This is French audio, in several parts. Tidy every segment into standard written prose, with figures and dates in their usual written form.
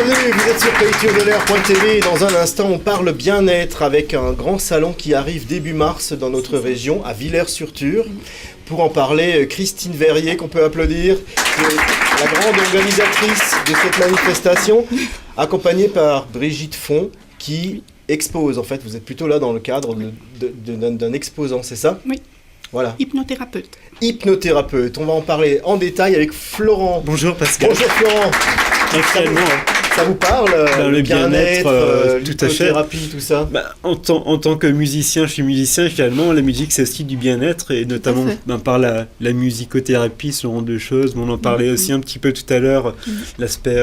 Bienvenue, vous êtes sur culturedelair.tv. Dans un instant, on parle bien-être avec un grand salon qui arrive début mars dans notre région, à Villers-sur-Thur. Pour en parler, Christine Verrier, qu'on peut applaudir, qui est la grande organisatrice de cette manifestation, accompagnée par Brigitte Font, qui expose. En fait, vous êtes plutôt là dans le cadre d'un exposant, c'est ça ? Oui. Voilà. Hypnothérapeute. Hypnothérapeute. On va en parler en détail avec Florent. Bonjour Pascal. Bonjour Florent. Ça vous parle le bien-être, tout à fait. L'hypnothérapie, tout ça. En tant que musicien, je suis musicien, finalement, la musique c'est aussi du bien-être, et notamment par la musicothérapie, ce genre de choses. On en parlait aussi un petit peu tout à l'heure, l'aspect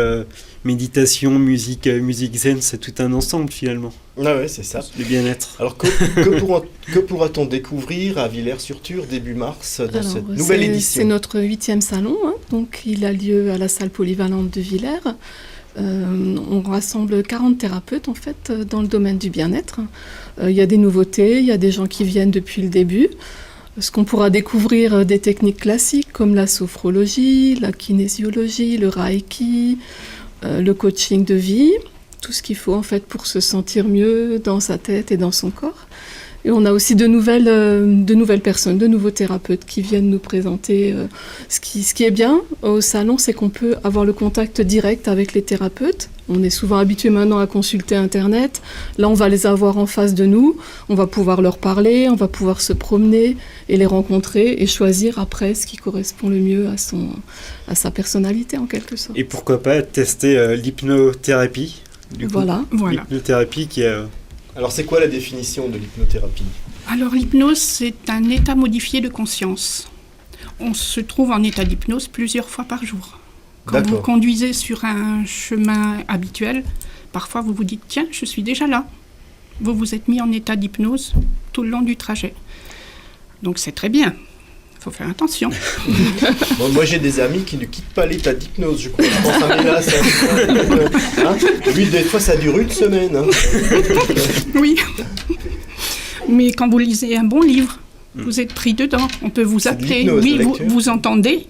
méditation, musique zen, c'est tout un ensemble finalement. Ah ouais, c'est ça. Le bien-être. Alors que pourra-t-on découvrir à Villers-sur-Thur début mars dans cette nouvelle édition ? C'est notre 8e salon, donc il a lieu à la salle polyvalente de Villers. On rassemble 40 thérapeutes en fait dans le domaine du bien-être. Il y a des nouveautés, il y a des gens qui viennent depuis le début. Ce qu'on pourra découvrir des techniques classiques comme la sophrologie, la kinésiologie, le reiki, le coaching de vie, tout ce qu'il faut en fait pour se sentir mieux dans sa tête et dans son corps. Et on a aussi de nouvelles personnes, de nouveaux thérapeutes qui viennent nous présenter. Ce qui est bien au salon, c'est qu'on peut avoir le contact direct avec les thérapeutes. On est souvent habitué maintenant à consulter Internet. Là, on va les avoir en face de nous. On va pouvoir leur parler, on va pouvoir se promener et les rencontrer et choisir après ce qui correspond le mieux à sa personnalité en quelque sorte. Et pourquoi pas tester l'hypnothérapie Voilà. L'hypnothérapie qui est... Alors, c'est quoi la définition de l'hypnothérapie ? Alors, l'hypnose, c'est un état modifié de conscience. On se trouve en état d'hypnose plusieurs fois par jour. Quand vous conduisez sur un chemin habituel, parfois vous vous dites « Tiens, je suis déjà là ». Vous vous êtes mis en état d'hypnose tout le long du trajet. Donc, c'est très bien. Il faut faire attention. Bon, moi, j'ai des amis qui ne quittent pas l'état d'hypnose, je crois. Je pense à Mélas. Lui, des fois, ça dure une semaine. Oui. Mais quand vous lisez un bon livre, vous êtes pris dedans. On peut vous appeler. Oui, vous entendez,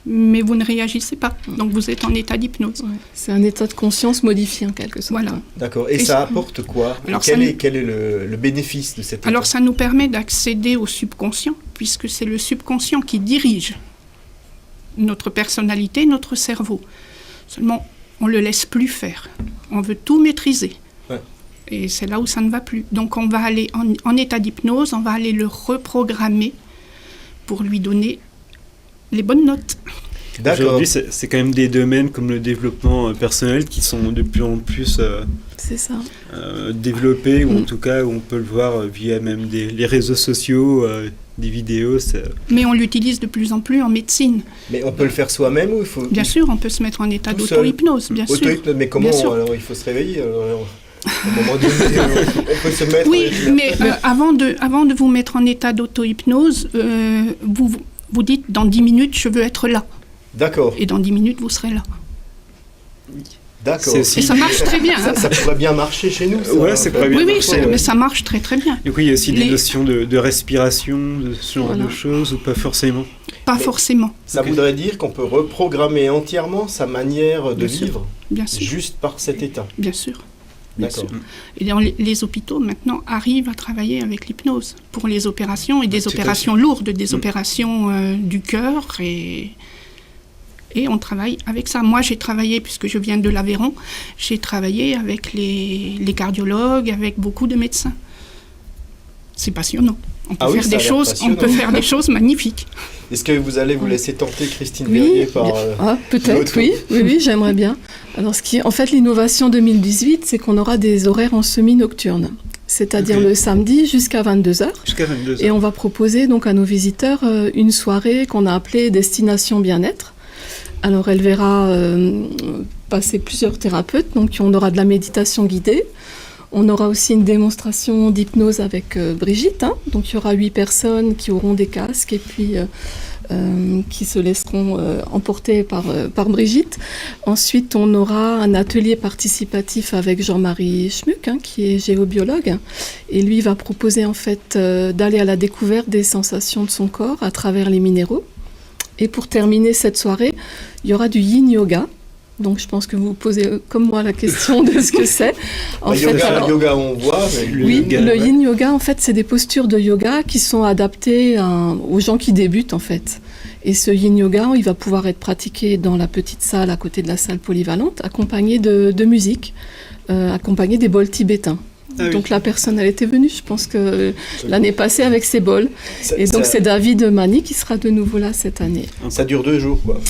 mais vous ne réagissez pas. Donc, vous êtes en état d'hypnose. Ouais. C'est un état de conscience modifié, en quelque sorte. Voilà. D'accord. Et ça apporte quoi ? Quel est le bénéfice de cet état ? Alors, ça nous permet d'accéder au subconscient, puisque c'est le subconscient qui dirige notre personnalité, notre cerveau. Seulement, on ne le laisse plus faire. On veut tout maîtriser. Ouais. Et c'est là où ça ne va plus. Donc, on va aller en état d'hypnose, on va aller le reprogrammer pour lui donner les bonnes notes. D'accord. Aujourd'hui, c'est quand même des domaines comme le développement personnel qui sont de plus en plus développés, ou en tout cas où on peut le voir via même les réseaux sociaux, des vidéos. Mais on l'utilise de plus en plus en médecine. Mais on peut le faire soi-même ou il faut... Bien sûr, on peut se mettre en état d'auto-hypnose, bien sûr. Mais comment alors il faut se réveiller au moment donné, on peut se mettre... Oui, mais avant de vous mettre en état d'auto-hypnose, vous dites, dans 10 minutes, je veux être là. D'accord. Et dans 10 minutes, vous serez là. D'accord. Et ça marche très bien. Ça pourrait bien marcher chez nous. Ouais, c'est pas bien. Oui, mais ça marche très très bien. Du coup, il y a aussi des notions de respiration, de ce genre de choses, ou pas forcément ? Pas forcément. Ça voudrait dire qu'on peut reprogrammer entièrement sa manière de vivre, bien sûr. Juste par cet état. Bien sûr. D'accord. Et les hôpitaux, maintenant, arrivent à travailler avec l'hypnose pour les opérations, et des opérations lourdes, des opérations du cœur, et on travaille avec ça. Moi, j'ai travaillé, puisque je viens de l'Aveyron, j'ai travaillé avec les cardiologues, avec beaucoup de médecins. C'est passionnant. On peut faire des choses magnifiques. Est-ce que vous allez vous laisser tenter, Christine Verrier, par... peut-être, oui, j'aimerais bien. Alors, en fait, l'innovation 2018, c'est qu'on aura des horaires en semi-nocturne. C'est-à-dire le samedi jusqu'à 22h. Et on va proposer donc à nos visiteurs une soirée qu'on a appelée Destination Bien-être. Alors, elle verra passer plusieurs thérapeutes. Donc, on aura de la méditation guidée. On aura aussi une démonstration d'hypnose avec Brigitte. Donc, il y aura 8 personnes qui auront des casques et puis qui se laisseront emporter par Brigitte. Ensuite, on aura un atelier participatif avec Jean-Marie Schmuck, qui est géobiologue. Et lui va proposer en fait d'aller à la découverte des sensations de son corps à travers les minéraux. Et pour terminer cette soirée, il y aura du yin yoga Donc je pense que vous posez comme moi la question de ce que c'est. Le yoga, on voit. Le yin yoga, en fait, c'est des postures de yoga qui sont adaptées aux gens qui débutent, en fait. Et ce yin yoga, il va pouvoir être pratiqué dans la petite salle à côté de la salle polyvalente, accompagné de musique, accompagné des bols tibétains. Donc la personne, elle était venue, je pense que l'année passée avec ses bols. Et donc c'est David Mani qui sera de nouveau là cette année. Ça dure 2 jours, quoi.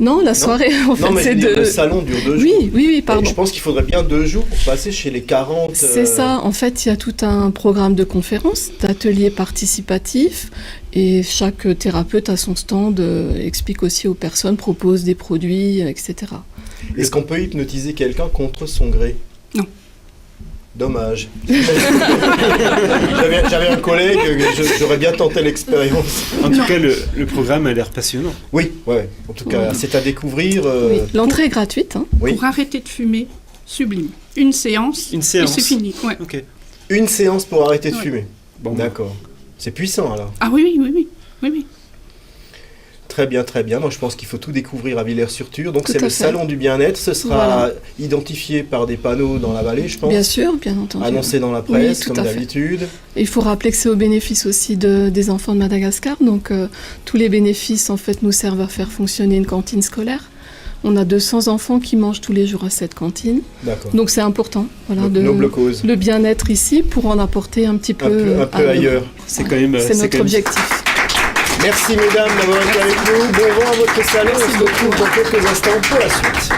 Non, la soirée, en fait, c'est le salon dure 2 jours. Oui, pardon. Et je pense qu'il faudrait bien 2 jours pour passer chez les 40... C'est ça, en fait, il y a tout un programme de conférences, d'ateliers participatifs, et chaque thérapeute à son stand explique aussi aux personnes, propose des produits, etc. Est-ce qu'on peut hypnotiser quelqu'un contre son gré? Non. Dommage. J'avais un collègue, j'aurais bien tenté l'expérience. En tout cas, le programme a l'air passionnant. Oui, ouais. En tout cas, c'est à découvrir. Oui. L'entrée est gratuite. Hein. Oui. Pour arrêter de fumer, sublime. Une séance. Et c'est fini. Ouais. Okay. Une séance pour arrêter de fumer. Bon, d'accord. C'est puissant, alors. Ah oui. Très bien, très bien. Donc, je pense qu'il faut tout découvrir à Villers-sur-Tur. Donc, c'est le salon du bien-être. Ce sera identifié par des panneaux dans la vallée, je pense. Bien sûr, bien entendu. Annoncé dans la presse, comme d'habitude. Il faut rappeler que c'est au bénéfice aussi des enfants de Madagascar. Donc, tous les bénéfices, en fait, nous servent à faire fonctionner une cantine scolaire. On a 200 enfants qui mangent tous les jours à cette cantine. D'accord. Donc, c'est important. Voilà, noble cause. Le bien-être ici pour en apporter un petit peu, un peu ailleurs. C'est quand même... C'est notre objectif. Merci mesdames d'avoir été avec nous. Bon vent à votre salon. On se retrouve dans quelques instants pour la suite.